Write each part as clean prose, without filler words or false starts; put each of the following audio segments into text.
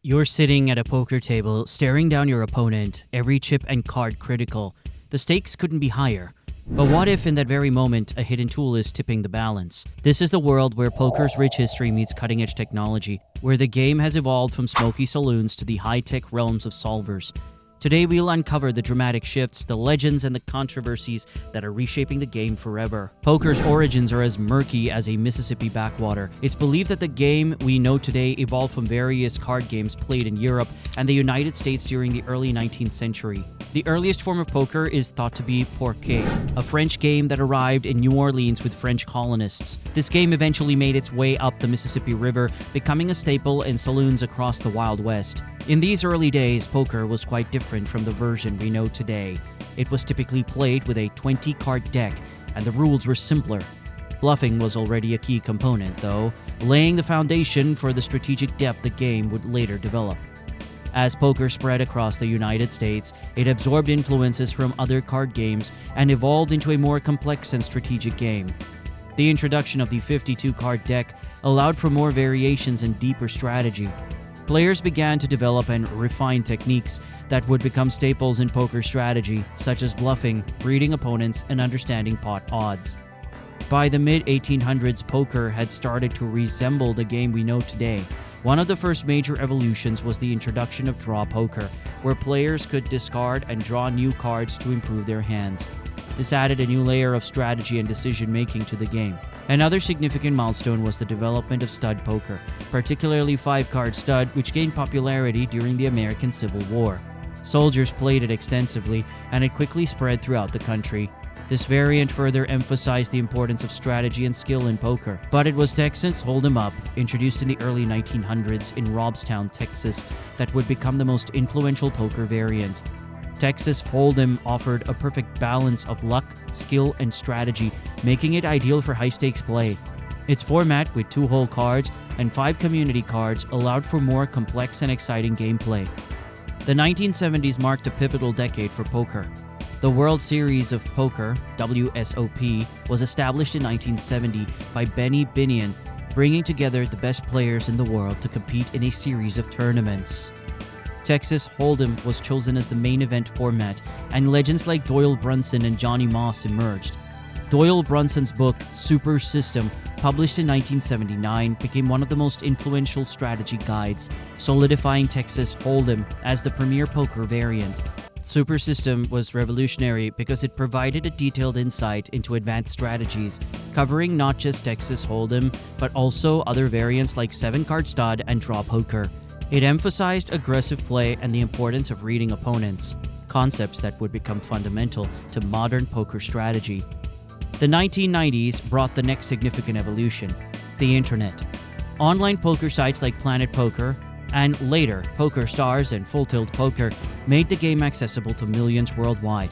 You're sitting at a poker table, staring down your opponent, every chip and card critical. The stakes couldn't be higher. But what if in that very moment, a hidden tool is tipping the balance? This is the world where poker's rich history meets cutting-edge technology, where the game has evolved from smoky saloons to the high-tech realms of solvers. Today we'll uncover the dramatic shifts, the legends, and the controversies that are reshaping the game forever. Poker's origins are as murky as a Mississippi backwater. It's believed that the game we know today evolved from various card games played in Europe and the United States during the early 19th century. The earliest form of poker is thought to be parquet, a French game that arrived in New Orleans with French colonists. This game eventually made its way up the Mississippi River, becoming a staple in saloons across the Wild West. In these early days, poker was quite different from the version we know today. It was typically played with a 20-card deck, and the rules were simpler. Bluffing was already a key component, though, laying the foundation for the strategic depth the game would later develop. As poker spread across the United States, it absorbed influences from other card games and evolved into a more complex and strategic game. The introduction of the 52-card deck allowed for more variations and deeper strategy. Players began to develop and refine techniques that would become staples in poker strategy, such as bluffing, reading opponents, and understanding pot odds. By the mid-1800s, poker had started to resemble the game we know today. One of the first major evolutions was the introduction of draw poker, where players could discard and draw new cards to improve their hands. This added a new layer of strategy and decision-making to the game. Another significant milestone was the development of stud poker, particularly 5-card stud, which gained popularity during the American Civil War. Soldiers played it extensively, and it quickly spread throughout the country. This variant further emphasized the importance of strategy and skill in poker. But it was Texas Hold'em Up, introduced in the early 1900s in Robstown, Texas, that would become the most influential poker variant. Texas Hold'em offered a perfect balance of luck, skill, and strategy, making it ideal for high-stakes play. Its format, with 2-hole cards and 5 community cards, allowed for more complex and exciting gameplay. The 1970s marked a pivotal decade for poker. The World Series of Poker, WSOP, was established in 1970 by Benny Binion, bringing together the best players in the world to compete in a series of tournaments. Texas Hold'em was chosen as the main event format, and legends like Doyle Brunson and Johnny Moss emerged. Doyle Brunson's book, Super System, published in 1979, became one of the most influential strategy guides, solidifying Texas Hold'em as the premier poker variant. Super System was revolutionary because it provided a detailed insight into advanced strategies, covering not just Texas Hold'em, but also other variants like 7-card stud and draw poker. It emphasized aggressive play and the importance of reading opponents, concepts that would become fundamental to modern poker strategy. The 1990s brought the next significant evolution: the internet. Online poker sites like Planet Poker, and later Poker Stars and Full Tilt Poker, made the game accessible to millions worldwide.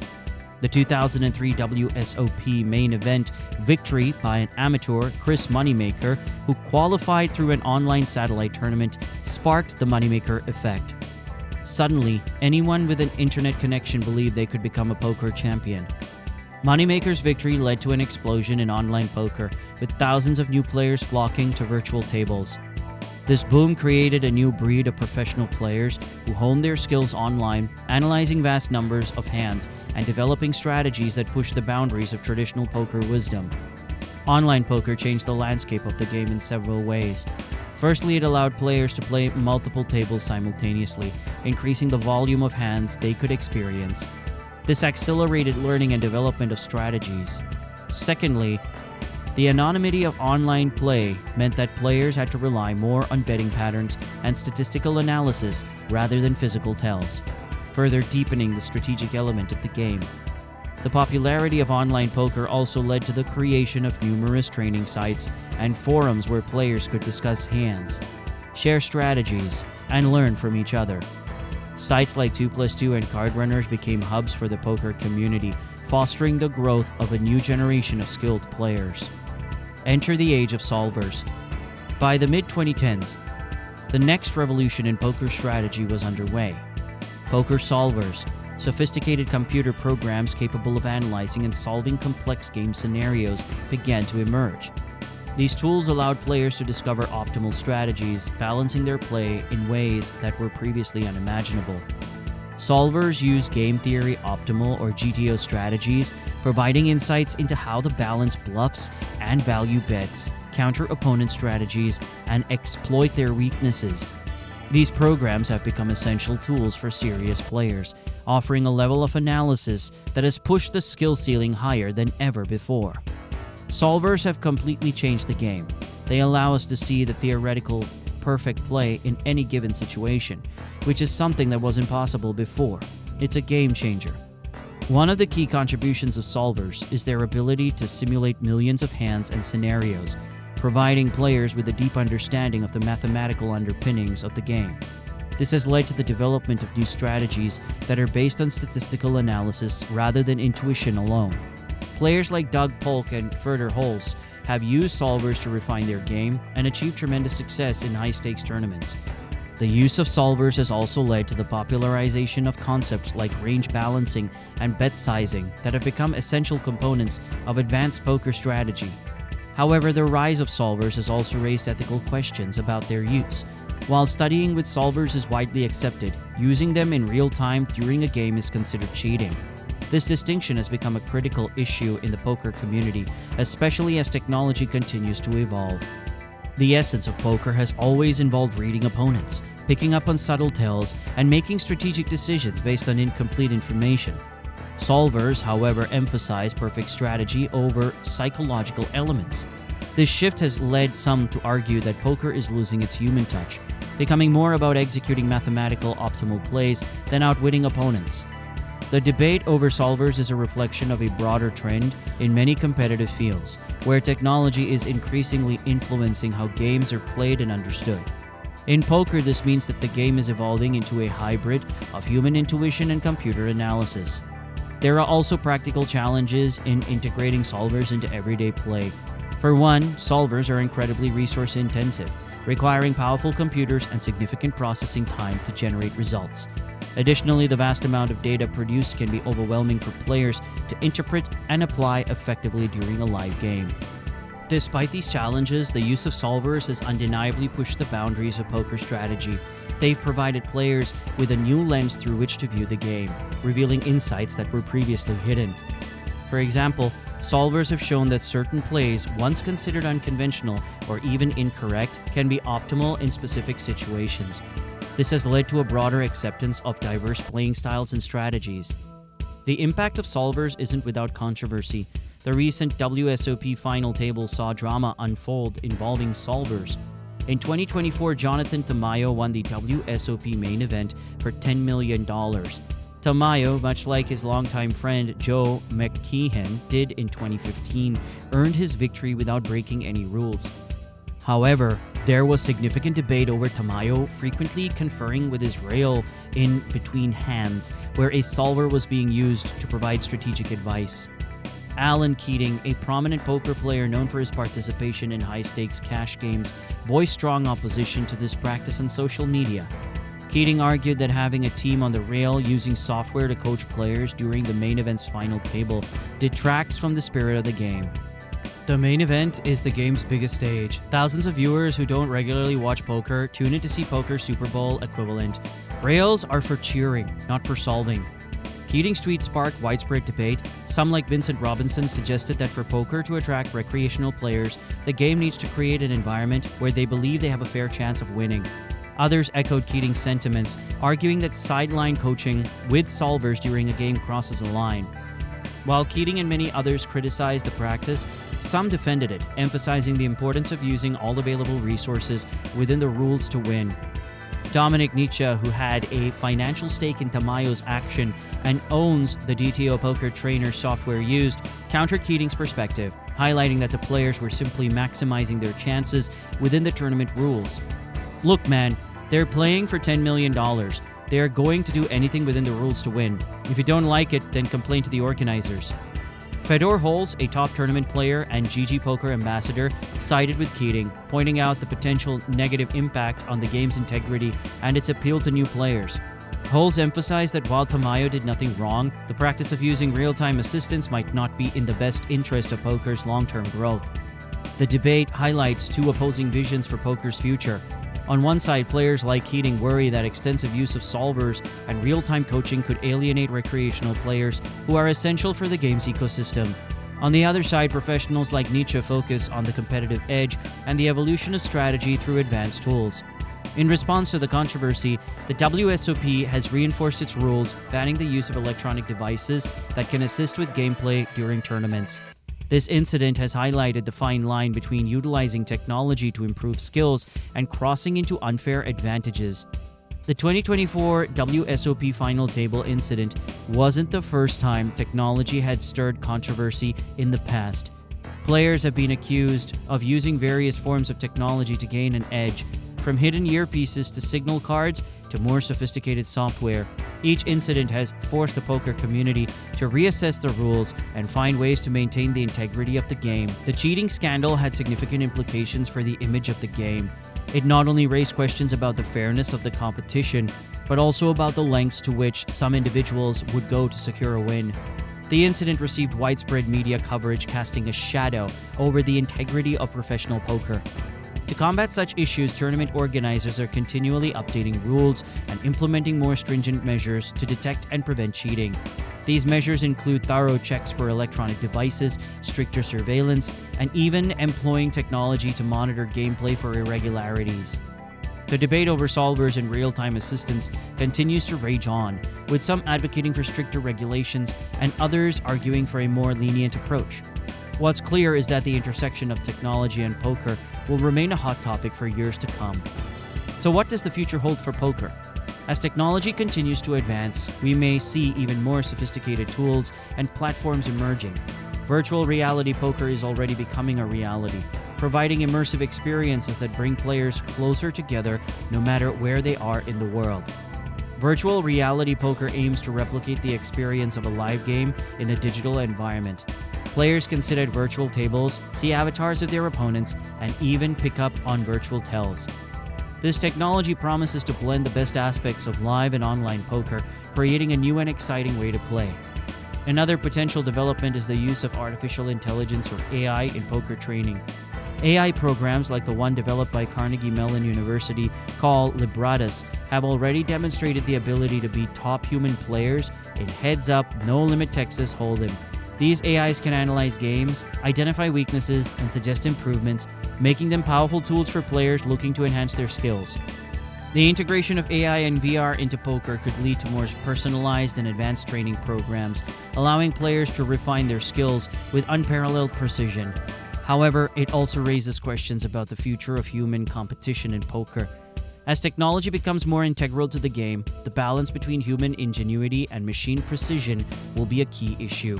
The 2003 WSOP main event victory by an amateur, Chris Moneymaker, who qualified through an online satellite tournament, sparked the Moneymaker effect. Suddenly, anyone with an internet connection believed they could become a poker champion. Moneymaker's victory led to an explosion in online poker, with thousands of new players flocking to virtual tables. This boom created a new breed of professional players who honed their skills online, analyzing vast numbers of hands and developing strategies that pushed the boundaries of traditional poker wisdom. Online poker changed the landscape of the game in several ways. Firstly, it allowed players to play multiple tables simultaneously, increasing the volume of hands they could experience. This accelerated learning and development of strategies. Secondly, the anonymity of online play meant that players had to rely more on betting patterns and statistical analysis rather than physical tells, further deepening the strategic element of the game. The popularity of online poker also led to the creation of numerous training sites and forums where players could discuss hands, share strategies, and learn from each other. Sites like 2plus2 and Card Runners became hubs for the poker community, fostering the growth of a new generation of skilled players. Enter the age of solvers. By the mid-2010s, the next revolution in poker strategy was underway. Poker solvers, sophisticated computer programs capable of analyzing and solving complex game scenarios, began to emerge. These tools allowed players to discover optimal strategies, balancing their play in ways that were previously unimaginable. Solvers use game theory optimal or GTO strategies, providing insights into how to balance bluffs and value bets, counter opponent strategies, and exploit their weaknesses. These programs have become essential tools for serious players, offering a level of analysis that has pushed the skill ceiling higher than ever before. Solvers have completely changed the game. They allow us to see the theoretical perfect play in any given situation, which is something that wasn't possible before. It's a game changer. One of the key contributions of solvers is their ability to simulate millions of hands and scenarios, providing players with a deep understanding of the mathematical underpinnings of the game. This has led to the development of new strategies that are based on statistical analysis rather than intuition alone. Players like Doug Polk and Furter Holz have used solvers to refine their game and achieve tremendous success in high-stakes tournaments. The use of solvers has also led to the popularization of concepts like range balancing and bet sizing that have become essential components of advanced poker strategy. However, the rise of solvers has also raised ethical questions about their use. While studying with solvers is widely accepted, using them in real time during a game is considered cheating. This distinction has become a critical issue in the poker community, especially as technology continues to evolve. The essence of poker has always involved reading opponents, picking up on subtle tells, and making strategic decisions based on incomplete information. Solvers, however, emphasize perfect strategy over psychological elements. This shift has led some to argue that poker is losing its human touch, becoming more about executing mathematical optimal plays than outwitting opponents. The debate over solvers is a reflection of a broader trend in many competitive fields, where technology is increasingly influencing how games are played and understood. In poker, this means that the game is evolving into a hybrid of human intuition and computer analysis. There are also practical challenges in integrating solvers into everyday play. For one, solvers are incredibly resource-intensive, requiring powerful computers and significant processing time to generate results. Additionally, the vast amount of data produced can be overwhelming for players to interpret and apply effectively during a live game. Despite these challenges, the use of solvers has undeniably pushed the boundaries of poker strategy. They've provided players with a new lens through which to view the game, revealing insights that were previously hidden. For example, solvers have shown that certain plays, once considered unconventional or even incorrect, can be optimal in specific situations. This has led to a broader acceptance of diverse playing styles and strategies. The impact of solvers isn't without controversy. The recent WSOP final table saw drama unfold involving solvers. In 2024, Jonathan Tamayo won the WSOP main event for $10 million. Tamayo, much like his longtime friend Joe McKeehan did in 2015, earned his victory without breaking any rules. However, there was significant debate over Tamayo frequently conferring with his rail in between hands, where a solver was being used to provide strategic advice. Alan Keating, a prominent poker player known for his participation in high-stakes cash games, voiced strong opposition to this practice on social media. Keating argued that having a team on the rail using software to coach players during the main event's final table detracts from the spirit of the game. The main event is the game's biggest stage. Thousands of viewers who don't regularly watch poker tune in to see poker's Super Bowl equivalent. Rails are for cheering, not for solving. Keating's tweet sparked widespread debate. Some, like Vincent Robinson, suggested that for poker to attract recreational players, the game needs to create an environment where they believe they have a fair chance of winning. Others echoed Keating's sentiments, arguing that sideline coaching with solvers during a game crosses a line. While Keating and many others criticized the practice, some defended it, emphasizing the importance of using all available resources within the rules to win. Dominic Nietzsche, who had a financial stake in Tamayo's action and owns the DTO Poker Trainer software used, countered Keating's perspective, highlighting that the players were simply maximizing their chances within the tournament rules. Look, man, they're playing for $10 million. They are going to do anything within the rules to win. If you don't like it, then complain to the organizers. Fedor Holz, a top tournament player and GG Poker ambassador, sided with Keating, pointing out the potential negative impact on the game's integrity and its appeal to new players. Holz emphasized that while Tamayo did nothing wrong, the practice of using real-time assistance might not be in the best interest of poker's long-term growth. The debate highlights two opposing visions for poker's future. On one side, players like Keating worry that extensive use of solvers and real-time coaching could alienate recreational players who are essential for the game's ecosystem. On the other side, professionals like Nietzsche focus on the competitive edge and the evolution of strategy through advanced tools. In response to the controversy, the WSOP has reinforced its rules, banning the use of electronic devices that can assist with gameplay during tournaments. This incident has highlighted the fine line between utilizing technology to improve skills and crossing into unfair advantages. The 2024 WSOP final table incident wasn't the first time technology had stirred controversy in the past. Players have been accused of using various forms of technology to gain an edge, from hidden earpieces to signal cards to more sophisticated software. Each incident has forced the poker community to reassess the rules and find ways to maintain the integrity of the game. The cheating scandal had significant implications for the image of the game. It not only raised questions about the fairness of the competition, but also about the lengths to which some individuals would go to secure a win. The incident received widespread media coverage, casting a shadow over the integrity of professional poker. To combat such issues, tournament organizers are continually updating rules and implementing more stringent measures to detect and prevent cheating. These measures include thorough checks for electronic devices, stricter surveillance, and even employing technology to monitor gameplay for irregularities. The debate over solvers and real-time assistance continues to rage on, with some advocating for stricter regulations and others arguing for a more lenient approach. What's clear is that the intersection of technology and poker will remain a hot topic for years to come. So what does the future hold for poker? As technology continues to advance, we may see even more sophisticated tools and platforms emerging. Virtual reality poker is already becoming a reality, providing immersive experiences that bring players closer together no matter where they are in the world. Virtual reality poker aims to replicate the experience of a live game in a digital environment. Players can sit at virtual tables, see avatars of their opponents, and even pick up on virtual tells. This technology promises to blend the best aspects of live and online poker, creating a new and exciting way to play. Another potential development is the use of artificial intelligence or AI in poker training. AI programs like the one developed by Carnegie Mellon University called Libratus have already demonstrated the ability to beat top human players in heads-up, no-limit Texas Hold'em. These AIs can analyze games, identify weaknesses, and suggest improvements, making them powerful tools for players looking to enhance their skills. The integration of AI and VR into poker could lead to more personalized and advanced training programs, allowing players to refine their skills with unparalleled precision. However, it also raises questions about the future of human competition in poker. As technology becomes more integral to the game, the balance between human ingenuity and machine precision will be a key issue.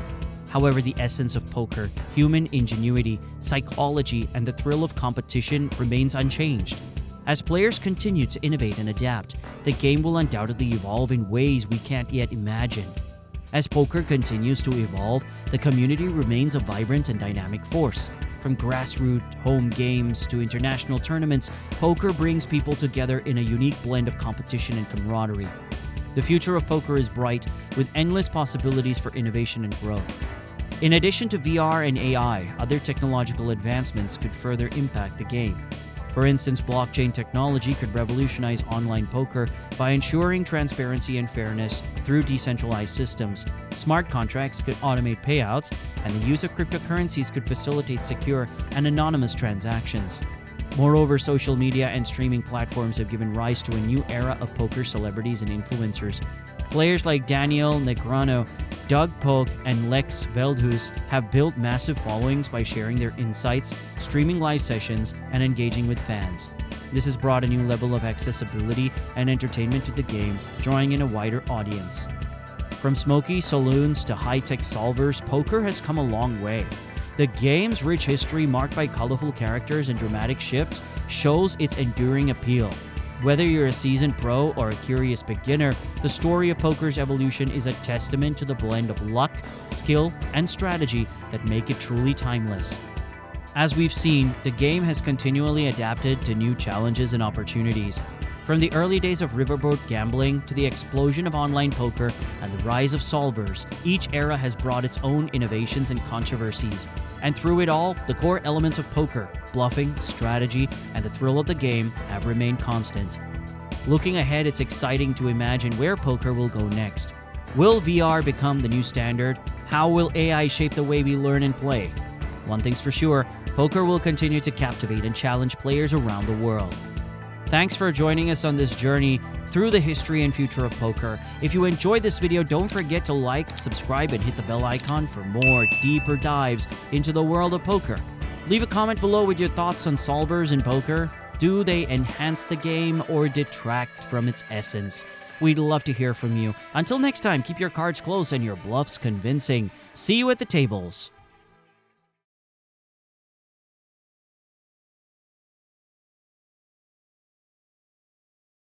However, the essence of poker, human ingenuity, psychology, and the thrill of competition remains unchanged. As players continue to innovate and adapt, the game will undoubtedly evolve in ways we can't yet imagine. As poker continues to evolve, the community remains a vibrant and dynamic force. From grassroots home games to international tournaments, poker brings people together in a unique blend of competition and camaraderie. The future of poker is bright, with endless possibilities for innovation and growth. In addition to VR and AI, other technological advancements could further impact the game. For instance, blockchain technology could revolutionize online poker by ensuring transparency and fairness through decentralized systems. Smart contracts could automate payouts, and the use of cryptocurrencies could facilitate secure and anonymous transactions. Moreover, social media and streaming platforms have given rise to a new era of poker celebrities and influencers. Players like Daniel Negreanu, Doug Polk, and Lex Veldhuis have built massive followings by sharing their insights, streaming live sessions, and engaging with fans. This has brought a new level of accessibility and entertainment to the game, drawing in a wider audience. From smoky saloons to high-tech solvers, poker has come a long way. The game's rich history, marked by colorful characters and dramatic shifts, shows its enduring appeal. Whether you're a seasoned pro or a curious beginner, the story of poker's evolution is a testament to the blend of luck, skill, and strategy that make it truly timeless. As we've seen, the game has continually adapted to new challenges and opportunities. From the early days of riverboat gambling to the explosion of online poker and the rise of solvers, each era has brought its own innovations and controversies. And through it all, the core elements of poker, bluffing, strategy, and the thrill of the game have remained constant. Looking ahead, it's exciting to imagine where poker will go next. Will VR become the new standard? How will AI shape the way we learn and play? One thing's for sure, poker will continue to captivate and challenge players around the world. Thanks for joining us on this journey through the history and future of poker. If you enjoyed this video, don't forget to like, subscribe, and hit the bell icon for more deeper dives into the world of poker. Leave a comment below with your thoughts on solvers in poker. Do they enhance the game or detract from its essence? We'd love to hear from you. Until next time, keep your cards close and your bluffs convincing. See you at the tables.